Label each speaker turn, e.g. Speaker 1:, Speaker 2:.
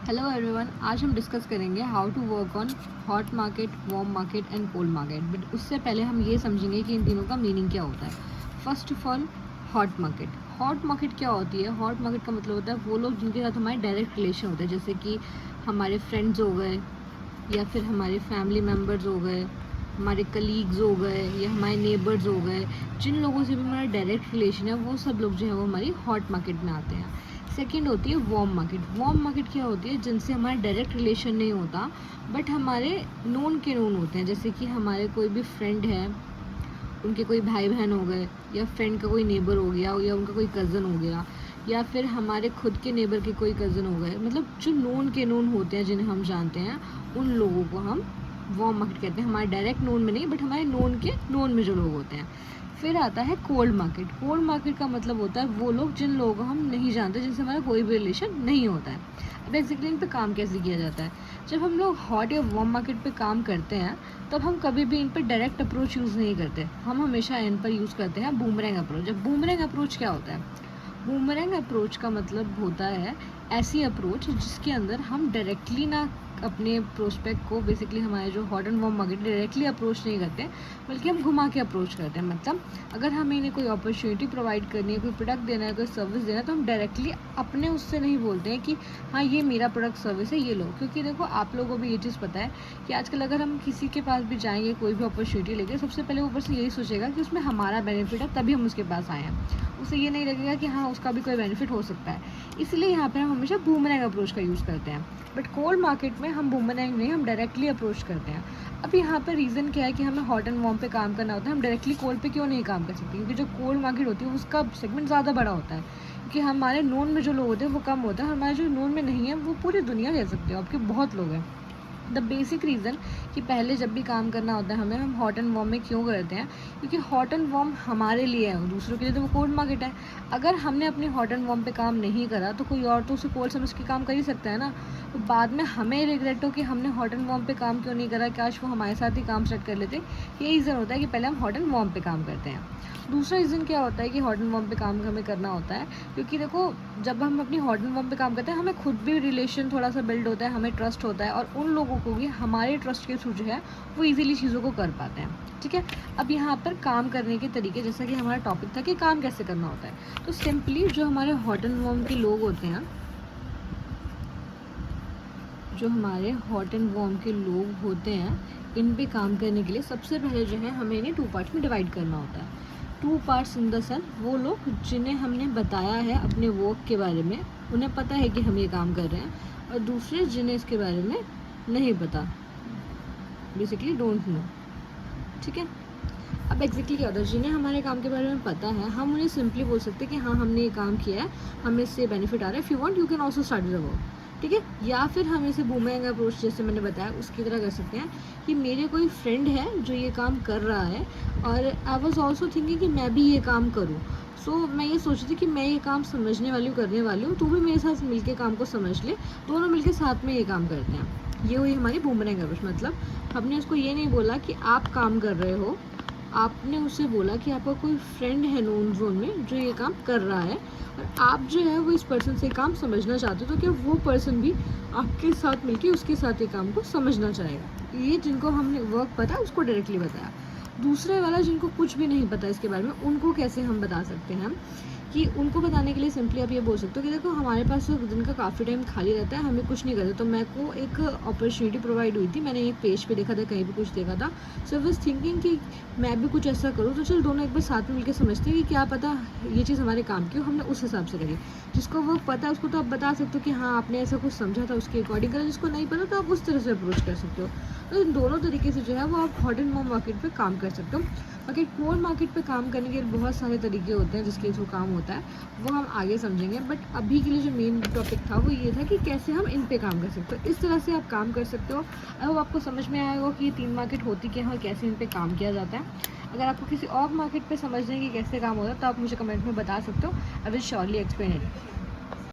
Speaker 1: Hello everyone, आज हम discuss करेंगे how to work on hot market, warm market and cold market. But उससे पहले हम ये समझेंगे कि इन तीनों का मीनिंग क्या होता है। First of all, hot market. Hot market क्या होती है? हॉट मार्केट का मतलब होता है वो लोग जिनके साथ हमारे डायरेक्ट रिलेशन होते हैं, जैसे कि हमारे फ्रेंड्स हो गए, या फिर हमारे फैमिली मेम्बर्स हो गए, हमारे कलीग्स हो गए, या हमारे नेबर्स हो गए। जिन लोगों से भी हमारा डायरेक्ट रिलेशन है वो सब लोग जो है वो हमारी हॉट मार्केट में आते हैं। सेकंड होती है वार्म मार्केट। वार्म मार्केट क्या होती है? जिनसे हमारा डायरेक्ट रिलेशन नहीं होता बट हमारे नोन के नोन होते हैं, जैसे कि हमारे कोई भी फ्रेंड है, उनके कोई भाई बहन हो गए, या फ्रेंड का कोई नेबर हो गया, या उनका कोई कज़न हो गया, या फिर हमारे खुद के नेबर के कोई कज़न हो गए। मतलब जो नोन के नोन होते हैं, जिन्हें हम जानते हैं, उन लोगों को हम वार्म मार्केट कहते हैं। हमारे डायरेक्ट नोन में नहीं बट हमारे नोन के नोन में जो लोग होते हैं। फिर आता है कोल्ड मार्केट। कोल्ड मार्केट का मतलब होता है वो लोग जिन लोगों को हम नहीं जानते, जिनसे हमारा कोई भी रिलेशन नहीं होता है। अब बेसिकली इन पे काम कैसे किया जाता है? जब हम लोग हॉट या वार्म मार्केट पे काम करते हैं तब हम कभी भी इन पर डायरेक्ट अप्रोच यूज़ नहीं करते। हम हमेशा इन पर यूज़ करते हैं बूमरैंग अप्रोच। अब बूमरैंग अप्रोच क्या होता है? बूमरैंग अप्रोच का मतलब होता है ऐसी अप्रोच जिसके अंदर हम डायरेक्टली ना अपने प्रोस्पेक्ट को, बेसिकली हमारे जो hot and warm market, directly approach नहीं करते बल्कि हम घुमा के अप्रोच करते हैं। मतलब अगर हमें इन्हें कोई अपॉर्चुनिटी प्रोवाइड करनी है, कोई प्रोडक्ट देना है, कोई सर्विस देना है, तो हम डायरेक्टली अपने उससे नहीं बोलते हैं कि हाँ ये मेरा प्रोडक्ट सर्विस है, ये लो। क्योंकि देखो, आप लोगों को भी ये चीज़ पता है कि आजकल अगर हम किसी के पास भी जाएंगे कोई भी अपॉर्चुनिटी लेके, सबसे पहले ऊपर से यही सोचेगा कि उसमें हमारा बेनिफिट है तभी हम उसके पास आए हैं। उसे ये नहीं लगेगा कि हाँ उसका भी कोई बेनिफिट हो सकता है। इसलिए यहाँ पर हम हमेशा बूमरैंग अप्रोच का यूज़ करते हैं। बट कोल्ड मार्केट में हम बूमरैंग नहीं, हम डायरेक्टली अप्रोच करते हैं। अब यहाँ पर रीज़न क्या है कि हमें हॉट एंड वार्म पे काम करना होता है, हम डायरेक्टली कोल्ड पे क्यों नहीं काम कर सकते? क्योंकि जो कोल्ड मार्केट होती है उसका सेगमेंट ज़्यादा बड़ा होता है, क्योंकि हमारे नोन में जो लोग होते हैं वो कम होता है, हमारे जो नोन में नहीं है वो पूरी दुनिया कह सकते हो, आपके बहुत लोग हैं। द बेसिक रीज़न कि पहले जब भी काम करना होता है हमें, हम हॉट एंड वार्म में क्यों करते हैं? क्योंकि हॉट एंड वार्म हमारे लिए है, दूसरों के लिए तो वो कोल्ड मार्केट है। अगर हमने अपनी हॉट एंड वार्म पे काम नहीं करा तो कोई और तो उसे कोल्ड समझ के काम कर ही सकता है ना। तो बाद में हमें रिग्रेट हो कि हमने हॉट एंड वार्म पे काम क्यों नहीं करा, काश वो हमारे साथ ही काम स्टार्ट कर लेते। ये रीज़न होता है कि पहले हम हॉट एंड वार्म पे काम करते हैं। दूसरा रीज़न क्या होता है कि हॉट एंड वार्म पे काम हमें करना होता है? क्योंकि देखो, जब हम अपनी हॉट एंड वार्म पे काम करते हैं हमें खुद भी रिलेशन थोड़ा सा बिल्ड होता है, हमें ट्रस्ट होता है, और उन लोगों को भी हमारे ट्रस्ट के थ्रू जो है वो इजीली चीज़ों को कर पाते हैं। ठीक है, अब यहाँ पर काम करने के तरीके, जैसा कि हमारा टॉपिक था कि काम कैसे करना होता है, तो सिंपली जो हमारे हॉट एंड वार्म के लोग होते हैं, जो हमारे हॉट एंड वार्म के लोग होते हैं, इन पे काम करने के लिए सबसे पहले जो है हमें इन्हें 2 पार्ट्स में डिवाइड करना होता है। 2 पार्ट्स इन द सेंस, वो लोग जिन्हें हमने बताया है अपने वर्क के बारे में, उन्हें पता है कि हम ये काम कर रहे हैं, और दूसरे जिन्हें इसके बारे में नहीं पता, बेसिकली डोंट नो। ठीक है, अब एग्जैक्टली क्या होता है? जिन्हें हमारे काम के बारे में पता है, हम उन्हें सिंपली बोल सकते हैं कि हाँ हमने ये काम किया है, हमें इससे बेनिफिट आ रहा है, if you want you can also start the work. ठीक है, या फिर हम इसे बूमरैंग अप्रोच, जैसे मैंने बताया उसकी तरह कर सकते हैं कि मेरे कोई फ्रेंड है जो ये काम कर रहा है, और आई वॉज ऑल्सो थिंकिंग कि मैं भी ये काम करूँ। सो मैं ये सोच रही थी कि मैं ये काम समझने वाली हूँ, करने वाली हूँ, तू भी मेरे साथ मिलके काम को समझ ले, दोनों मिलके साथ में ये काम करते हैं। ये हुई हमारी बूमरैंग अप्रोच। मतलब हमने उसको ये नहीं बोला कि आप काम कर रहे हो, आपने उससे बोला कि आपका कोई फ्रेंड है नोन जोन में जो ये काम कर रहा है, और आप जो है वो इस पर्सन से काम समझना चाहते हो, तो क्या वो पर्सन भी आपके साथ मिलके उसके साथ ये काम को समझना चाहेगा। ये जिनको हमने वर्क पता उसको डायरेक्टली बताया। दूसरे वाला जिनको कुछ भी नहीं पता इसके बारे में, उनको कैसे हम बता सकते हैं? कि उनको बताने के लिए सिंपली आप ये बोल सकते हो कि देखो, हमारे पास तो दिन का काफ़ी टाइम खाली रहता है, हमें कुछ नहीं करते, तो मेरे को एक अपॉर्चुनिटी प्रोवाइड हुई थी, मैंने एक पेज पे देखा था, कहीं भी कुछ देखा था, सो वाज थिंकिंग कि मैं भी कुछ ऐसा करूँ, तो चल दोनों एक बार साथ में मिलकर समझते हैं कि क्या पता ये चीज़ हमारे काम की हो, हमने उस हिसाब से करी। जिसको वो पता है उसको तो आप बता सकते हो कि हाँ आपने ऐसा कुछ समझा था, उसके अकॉर्डिंग करा। जिसको नहीं पता तो आप उस तरह से अप्रोच कर सकते हो। तो इन दोनों तरीके से जो है वो आप हॉट एंड वार्म मार्केट पे काम कर सकते हो। बाकी कोल्ड मार्केट पे काम करने के बहुत सारे तरीके होते हैं जिसके थ्रू काम होता है, वो हम आगे समझेंगे। बट अभी के लिए जो मेन टॉपिक था वो ये था कि कैसे हम इन पे काम कर सकते हो। इस तरह से आप काम कर सकते हो। आई होप आपको समझ में आएगा कि ये 3 मार्केट होती क्या है और कैसे इन पे काम किया जाता है। अगर आपको किसी और मार्केट पे समझने की कैसे काम होता है तो आप मुझे कमेंट में बता सकते हो। I will surely explain it.